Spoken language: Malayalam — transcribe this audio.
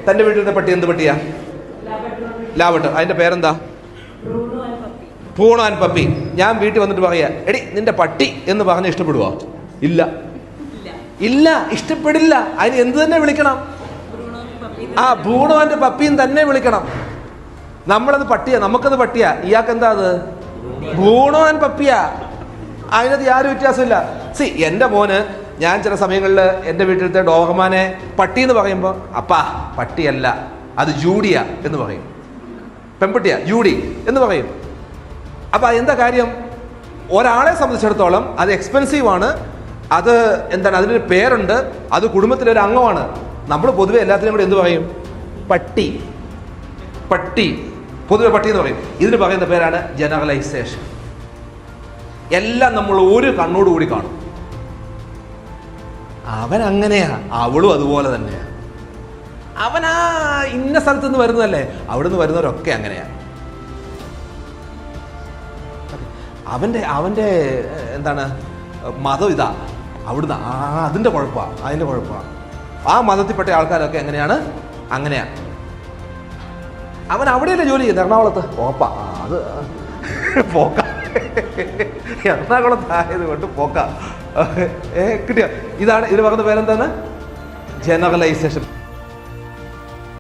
തൻ്റെ വീട്ടിലത്തെ പട്ടി എന്ത് പട്ടിയാ? ലാബട്ട്. അതിൻ്റെ പേരെന്താ? Bruno and puppy. ഞാൻ വീട്ടിൽ വന്നിട്ട് പറയാ, എടി നിന്റെ പട്ടി എന്ന് പറഞ്ഞ് ഇഷ്ടപ്പെടുവോ? ഇല്ല, ഇല്ല, ഇഷ്ടപ്പെടില്ല. അതിന് എന്ത് തന്നെ വിളിക്കണം? ആ ബ്രൂണോ ആൻഡ് പപ്പിയും തന്നെ വിളിക്കണം. നമ്മളത് പട്ടിയാ, നമുക്കത് പട്ടിയാ, ഇയാൾക്ക് എന്താ അത്? ബ്രൂണോ ആൻഡ് പപ്പിയാ. അതിനകത്ത് യാതൊരു വ്യത്യാസമില്ല. എൻ്റെ മോന് ഞാൻ ചില സമയങ്ങളിൽ എൻ്റെ വീട്ടിലത്തെ ഡോഗർമാനെ പട്ടി എന്ന് പറയുമ്പോൾ, അപ്പാ പട്ടിയല്ല, അത് ജൂഡിയ എന്ന് പറയും. പെൺപട്ടിയാ, ജൂഡി എന്ന് പറയും. അപ്പം എന്താ കാര്യം? ഒരാളെ സംബന്ധിച്ചിടത്തോളം അത് എക്സ്പെൻസീവ് ആണ്, അത് എന്താണ്, അതിനൊരു പേരുണ്ട്, അത് കുടുംബത്തിലൊരു അംഗമാണ്. നമ്മൾ പൊതുവെ എല്ലാത്തിനും കൂടെ എന്ത് പറയും? പട്ടി, പട്ടി, പൊതുവെ പട്ടി എന്ന് പറയും. ഇതിന് പറയുന്ന പേരാണ് ജനറലൈസേഷൻ. എല്ലാം നമ്മൾ ഒരു കണ്ണോടുകൂടി കാണും. അവൻ അങ്ങനെയാ, അവളും അതുപോലെ തന്നെയാ. അവനാ ഇന്ന സ്ഥലത്ത് നിന്ന് വരുന്നതല്ലേ, അവിടെ നിന്ന് വരുന്നവരൊക്കെ അങ്ങനെയാ. അവൻ്റെ എന്താണ് മതം ഇതാ, അവിടുന്ന് അതിൻ്റെ കുഴപ്പമാണ്, അതിൻ്റെ കുഴപ്പമാണ്. ആ മതത്തിൽപ്പെട്ട ആൾക്കാരൊക്കെ എങ്ങനെയാണ്? അങ്ങനെയാ. അവൻ അവിടെയല്ലേ ജോലി ചെയ്യുന്നത്, എറണാകുളത്ത്. പോപ്പാ, അത് പോക്ക, എറണാകുളത്തായത് കൊണ്ട് പോക്ക. കിട്ടിയ ഇതാണ് ഇതിന് പറയുന്ന പേരെന്താണ്? ജനറലൈസേഷൻ.